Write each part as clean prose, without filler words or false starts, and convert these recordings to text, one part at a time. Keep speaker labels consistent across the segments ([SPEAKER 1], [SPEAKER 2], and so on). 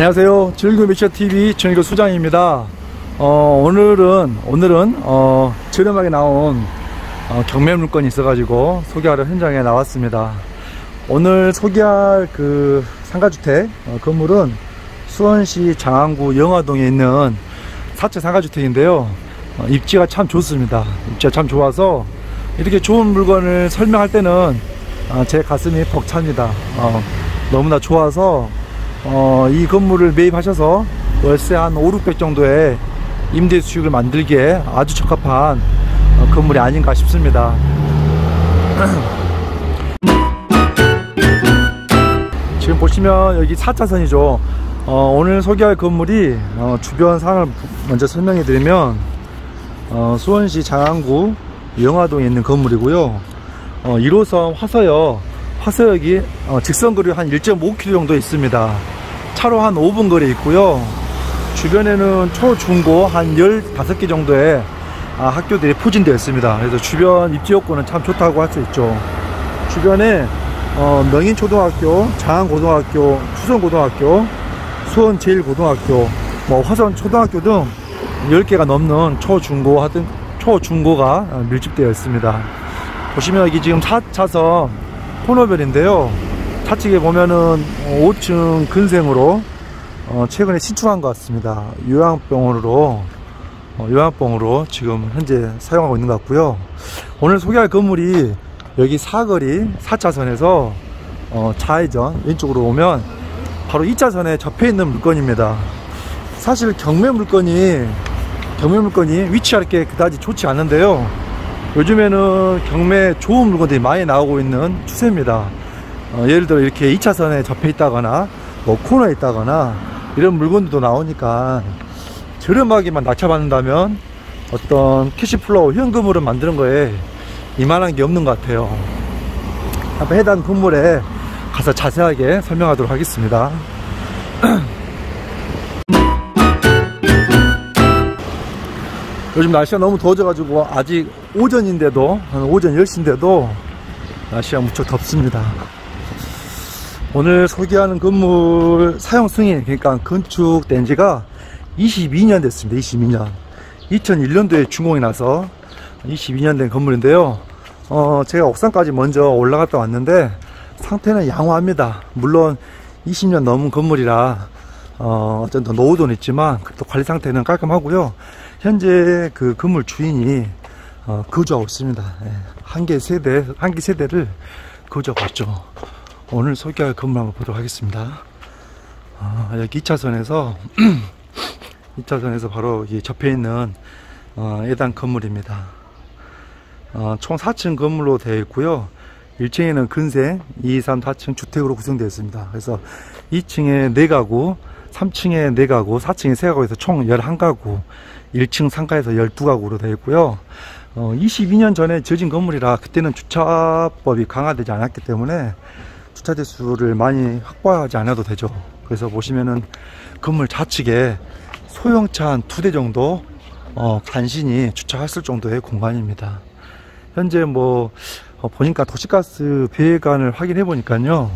[SPEAKER 1] 안녕하세요. 즐거운 미션TV 정일교 수장입니다. 오늘은 저렴하게 나온 경매 물건이 있어가지고 소개하러 현장에 나왔습니다. 오늘 소개할 그 상가주택 건물은 수원시 장안구 영화동에 있는 4채 상가주택인데요. 입지가 참 좋습니다. 입지가 참 좋아서 이렇게 좋은 물건을 설명할 때는 제 가슴이 벅찹니다. 너무나 좋아서 이 건물을 매입하셔서 월세 한 500~600 정도의 임대 수익을 만들기에 아주 적합한 건물이 아닌가 싶습니다. 지금 보시면 여기 4차선이죠. 오늘 소개할 건물이 주변 상황을 먼저 설명해 드리면 수원시 장안구 영화동에 있는 건물이고요. 1호선 화서역이 직선거리 한 1.5km 정도 있습니다. 차로 한 5분 거리 있고요. 주변에는 초, 중고 한 15개 정도의 학교들이 포진되어 있습니다. 그래서 주변 입지 여건은 참 좋다고 할 수 있죠. 주변에 명인초등학교, 장안고등학교, 수성고등학교, 수원제일고등학교, 화성초등학교 등 10개가 넘는 초중고가 밀집되어 있습니다. 보시면 여기 지금 4차선 코너별인데요. 좌측에 보면은 5층 근생으로 최근에 신축한 것 같습니다. 요양병원으로 지금 현재 사용하고 있는 것 같고요. 오늘 소개할 건물이 여기 사거리 4차선에서 좌회전 왼쪽으로 오면 바로 2차선에 접해 있는 물건입니다. 사실 경매 물건이 위치할 게 그다지 좋지 않은데요. 요즘에는 경매 좋은 물건들이 많이 나오고 있는 추세입니다. 예를 들어 이렇게 2차선에 접해 있다거나 코너에 있다거나 이런 물건들도 나오니까 저렴하게만 낙찰받는다면 어떤 캐시플로우 현금으로 만드는 거에 이만한 게 없는 것 같아요. 한번 해당 건물에 가서 자세하게 설명하도록 하겠습니다. 요즘 날씨가 너무 더워져 가지고 아직 오전인데도 한 오전 10시인데도 날씨가 무척 덥습니다. 오늘 소개하는 건물 사용 승인, 그러니까 건축된 지가 22년 됐습니다. 22년 2001년도에 준공이 나서 22년 된 건물인데요. 제가 옥상까지 먼저 올라갔다 왔는데 상태는 양호합니다. 물론 20년 넘은 건물이라 좀 더 노후도는 있지만 그래도 관리 상태는 깔끔하고요. 현재 그 건물 주인이 거주하고 있습니다. 한 개 세대를 거주하고 있죠. 오늘 소개할 건물 한번 보도록 하겠습니다. 여기 2차선에서 바로 접해 있는 예단 건물입니다. 총 4층 건물로 되어 있고요. 1층에는 근생, 2, 3, 4층 주택으로 구성되어 있습니다. 그래서 2층에 4가구, 3층에 4가구, 4층에 3가구에서 총 11가구, 1층 상가에서 12가구로 되어 있고요. 22년 전에 지어진 건물이라 그때는 주차법이 강화되지 않았기 때문에 주차 대수를 많이 확보하지 않아도 되죠. 그래서 보시면은 건물 좌측에 소형차 한 2대 정도 간신히 주차했을 정도의 공간입니다. 현재 보니까 도시가스 배관을 확인해 보니까요,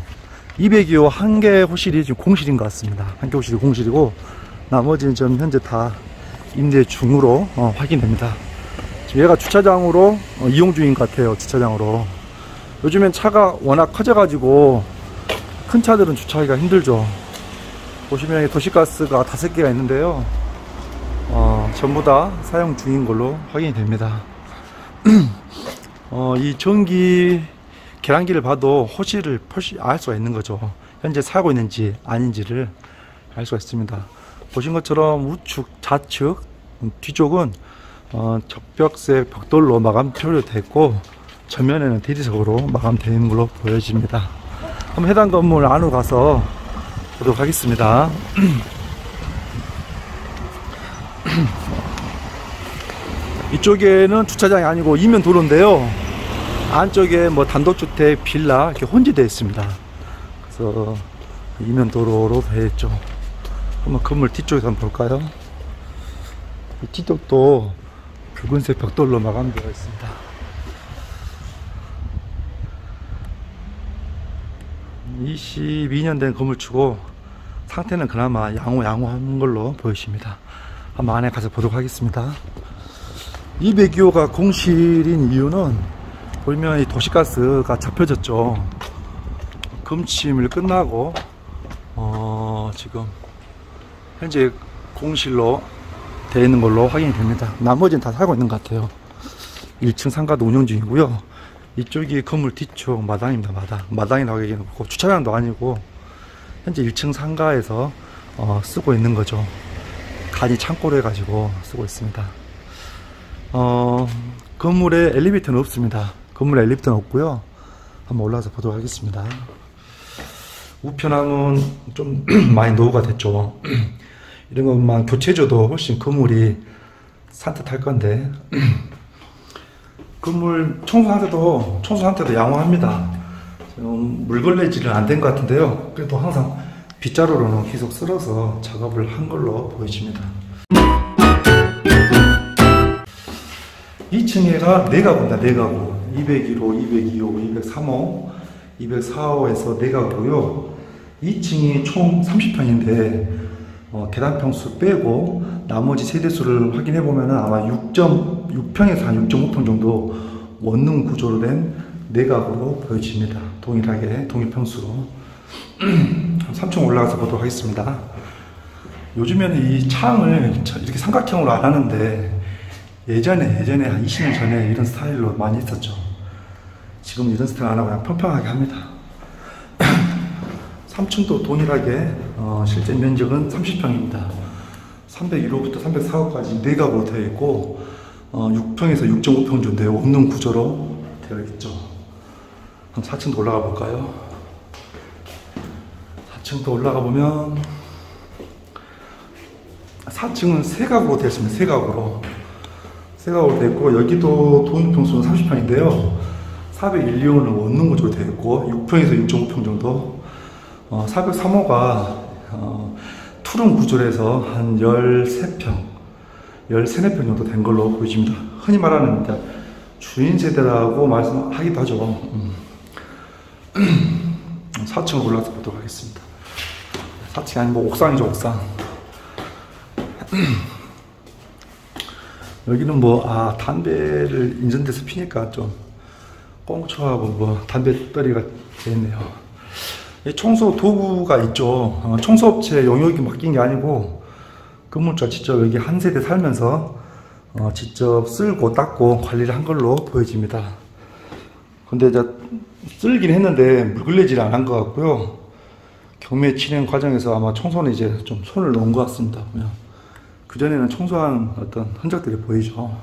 [SPEAKER 1] 202호 한 개 호실이 지금 공실인 것 같습니다. 한 개 호실이 공실이고 나머지는 좀 현재 다 임대 중으로 확인됩니다. 지금 얘가 주차장으로 이용 중인 것 같아요. 주차장으로. 요즘엔 차가 워낙 커져 가지고 큰 차들은 주차하기가 힘들죠. 보시면 도시가스가 5개가 있는데요, 전부 다 사용 중인 걸로 확인이 됩니다. 이 전기 계량기를 봐도 호실을 알 수가 있는 거죠. 현재 사고 있는지 아닌지를 알 수가 있습니다. 보신 것처럼 우측, 좌측, 뒤쪽은 적벽색 벽돌로 마감되어 있고 전면에는 대리석으로 마감되어 있는 걸로 보여집니다. 한번 해당 건물 안으로 가서 보도록 하겠습니다. 이쪽에는 주차장이 아니고 이면 도로인데요, 안쪽에 단독주택, 빌라 이렇게 혼재되어 있습니다. 그래서 이면 도로로 되어 있죠. 한번 건물 뒤쪽에서 한번 볼까요? 이 뒤쪽도 붉은색 벽돌로 마감되어 있습니다. 22년 된 건물치고 상태는 그나마 양호한 걸로 보이십니다. 한번 안에 가서 보도록 하겠습니다. 202호가 공실인 이유는 보면 이 도시가스가 잡혀졌죠. 금침을 끝나고 지금 현재 공실로 되어 있는 걸로 확인이 됩니다. 나머지는 다 살고 있는 것 같아요. 1층 상가도 운영 중이고요. 이쪽이 건물 뒤쪽 마당입니다. 마당이라고 얘기하는 거고 주차장도 아니고 현재 1층 상가에서 쓰고 있는 거죠. 간이 창고로 해가지고 쓰고 있습니다. 건물에 엘리베이터는 없습니다. 건물에 엘리베이터는 없고요. 한번 올라가서 보도록 하겠습니다. 우편함은 좀 많이 노후가 됐죠. 이런 것만 교체줘도 훨씬 건물이 산뜻할 건데 건물 청소 상태도 양호합니다. 물걸레질은 안 된 것 같은데요. 그래도 항상 빗자루로는 계속 쓸어서 작업을 한 걸로 보여집니다. 2층에가 4가구입니다. 4가구 201호, 202호, 203호, 204호에서 4가구고요. 2층이 총 30평인데 계단 평수 빼고 나머지 세대수를 확인해 보면 아마 6.6평에서 한 6.5평 정도 원룸 구조로 된 4가구로 보여집니다. 동일하게 동일 평수로 3층 올라가서 보도록 하겠습니다. 요즘에는 이 창을 이렇게 삼각형으로 안 하는데 예전에 한 20년 전에 이런 스타일로 많이 했었죠. 지금 이런 스타일 안 하고 그냥 평평하게 합니다. 3층도 동일하게 실제 면적은 30평입니다. 301호부터 304호까지 4가구로 되어 있고 6평에서 6.5평 정도의 원룸 구조로 되어 있죠. 4층도 올라가 볼까요? 4층도 올라가 보면 4층은 3가구로 되어 있습니다. 3가구로 되어 있고 여기도 동일평수는 30평인데요. 401호는 원룸 구조로 되어 있고 6평에서 6.5평 정도 403호가 투룸 구조로 해서 한 13평 13~14평 정도 된 걸로 보여집니다. 흔히 말하는 주인 세대라고 말씀하기도 하죠. 4층으로 올라가서 보도록 하겠습니다. 4층이 아니고 옥상이죠. 옥상. 여기는 담배를 인전돼서 피니까 좀 꽁초하고 담배떨이가 되어있네요. 청소 도구가 있죠. 청소업체 용역이 맡긴 게 아니고 건물주가 직접 여기 한 세대 살면서 직접 쓸고 닦고 관리를 한 걸로 보여집니다. 근데 이제 쓸긴 했는데 물걸레질 안 한 것 같고요. 경매 진행 과정에서 아마 청소는 이제 좀 손을 놓은 것 같습니다. 그전에는 청소한 어떤 흔적들이 보이죠.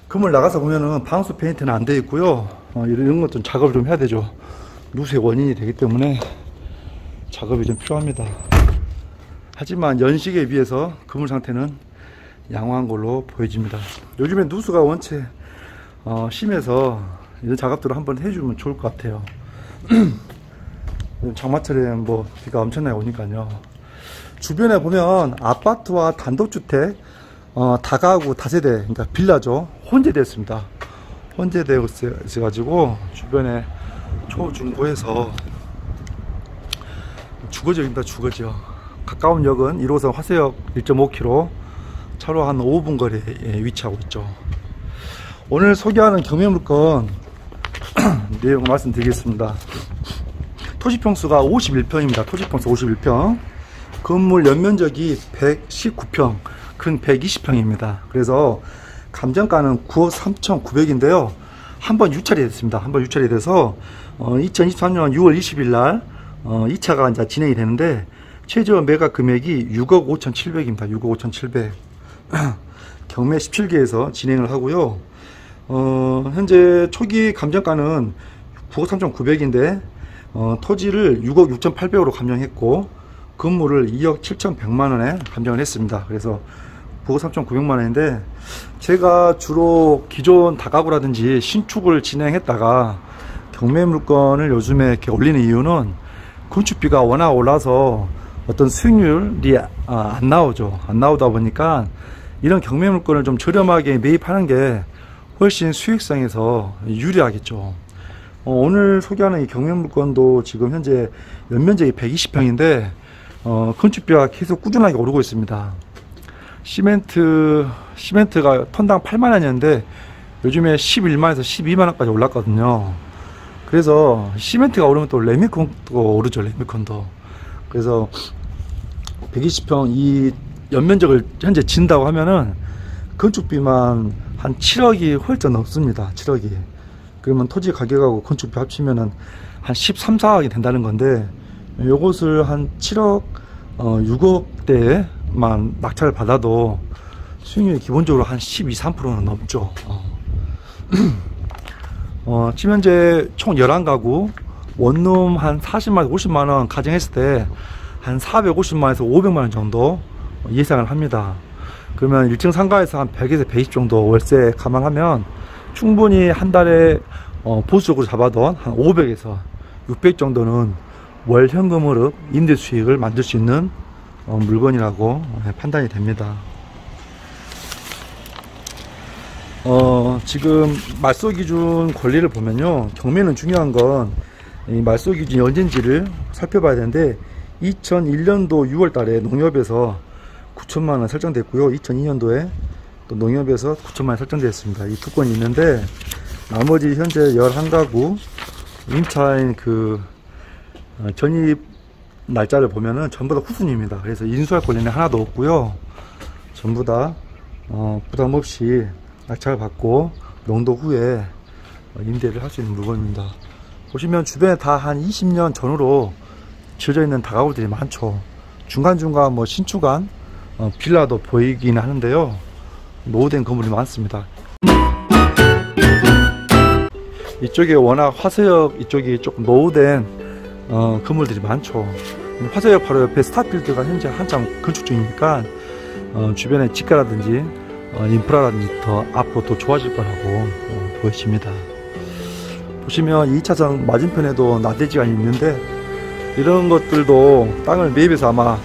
[SPEAKER 1] 건물 나가서 보면은 방수 페인트는 안 되어 있고요. 이런 것도 작업을 좀 해야 되죠. 누수의 원인이 되기 때문에 작업이 좀 필요합니다. 하지만 연식에 비해서 건물 상태는 양호한 걸로 보여집니다. 요즘에 누수가 원체 심해서 이런 작업들을 한번 해주면 좋을 것 같아요. 장마철에 비가 엄청나게 오니까요. 주변에 보면 아파트와 단독주택, 다가구, 다세대, 그러니까 빌라죠. 혼재되었습니다. 혼재되어 있어가지고 주변에 초중고에서 주거지역입니다. 주거지역. 가까운 역은 1호선 화서역 1.5km, 차로 한 5분 거리에 위치하고 있죠. 오늘 소개하는 경매물건 내용 말씀드리겠습니다. 토지평수가 51평입니다. 토지평수 51평. 건물 연면적이 119평, 근 120평입니다. 그래서 감정가는 9억 3,900인데요. 한번 유찰이 됐습니다. 한번 유찰이 돼서 2023년 6월 20일 날 2차가 이제 진행이 되는데 최저 매각 금액이 6억 5,700입니다. 6억 5,700. 경매 17개에서 진행을 하고요. 현재 초기 감정가는 9억 3,900인데 토지를 6억 6,800으로 감정했고 건물을 2억 7,100만원에 감정을 했습니다. 그래서 9억 3,900만원인데 제가 주로 기존 다가구라든지 신축을 진행했다가 경매 물건을 요즘에 이렇게 올리는 이유는 건축비가 워낙 올라서 어떤 수익률이 안 나오죠. 안 나오다 보니까 이런 경매 물건을 좀 저렴하게 매입하는 게 훨씬 수익성에서 유리하겠죠. 오늘 소개하는 이 경매 물건도 지금 현재 연면적이 120평인데 건축비가 계속 꾸준하게 오르고 있습니다. 시멘트가 톤당 8만원이었는데 요즘에 11만원에서 12만원까지 올랐거든요. 그래서 시멘트가 오르면 또 레미콘도 오르죠. 레미콘도. 그래서 120평 이 연면적을 현재 진다고 하면은 건축비만 한 7억이 훌쩍 넘습니다. 7억이. 그러면 토지 가격하고 건축비 합치면은 한 13, 14억이 된다는 건데, 요것을 한 7억, 6억대만 낙찰을 받아도 수익률이 기본적으로 한 12, 13%는 넘죠. 지금 현재 총 11가구, 원룸 한 40만원, 50만원 가정했을 때 한 450만원에서 500만원 정도 예상을 합니다. 그러면 1층 상가에서 한 100에서 120 정도 월세 감안하면 충분히 한 달에 보수적으로 잡아도 한 500에서 600 정도는 월 현금으로 임대 수익을 만들 수 있는 물건이라고 판단이 됩니다. 지금 말소 기준 권리를 보면요, 경매는 중요한 건 이 말소 기준이 언젠지를 살펴봐야 되는데, 2001년도 6월 달에 농협에서 9천만원 설정됐고요. 2002년도에 또 농협에서 9천만원 설정되었습니다. 이 두 건이 있는데, 나머지 현재 11가구 임차인 전입 날짜를 보면은 전부 다 후순위입니다. 그래서 인수할 권리는 하나도 없고요. 전부 다 부담 없이 낙찰을 받고 농도 후에 임대를 할 수 있는 물건입니다. 보시면 주변에 다 한 20년 전으로 지어져 있는 다가구들이 많죠. 중간중간 뭐 신축한 빌라도 보이긴 하는데요, 노후된 건물이 많습니다. 이쪽에 워낙 화서역 이쪽이 조금 노후된 건물들이 많죠. 화서역 바로 옆에 스타필드가 현재 한참 건축 중이니까 주변에 집가라든지 인프라라든지 더 앞으로 더 좋아질 거라고 보여집니다. 보시면 2차선 맞은편에도 나대지가 있는데, 이런 것들도 땅을 매입해서 아마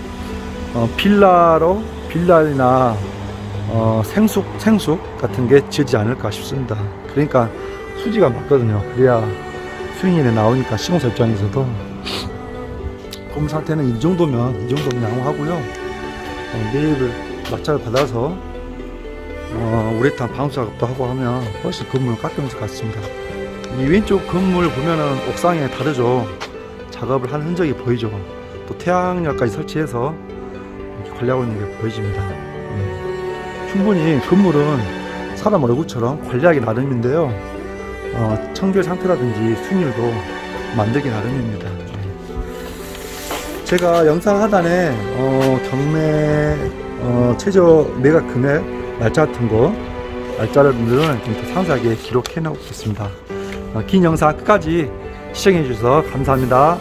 [SPEAKER 1] 빌라나 생숙 같은 게 지어지지 않을까 싶습니다. 그러니까 수지가 맞거든요. 그래야 수익률이 나오니까 시공사 입장에서도. 건물 상태는 이 정도면 양호하고요. 매입을 낙찰을 받아서 우레탄 방수 작업도 하고 하면 훨씬 건물을 깎여질 것 같습니다. 이 왼쪽 건물 보면은 옥상에 다르죠. 작업을 한 흔적이 보이죠. 또 태양열까지 설치해서 관리하고 있는 게 보여집니다. 충분히 건물은 사람 얼굴처럼 관리하기 나름인데요, 청결 상태라든지 수익률도 만들기 나름입니다. 제가 영상 하단에 경매 최저 매각 금액 날짜 같은 거 날짜들은 좀 더 상세하게 기록해 놓겠습니다. 긴 영상 끝까지 시청해 주셔서 감사합니다.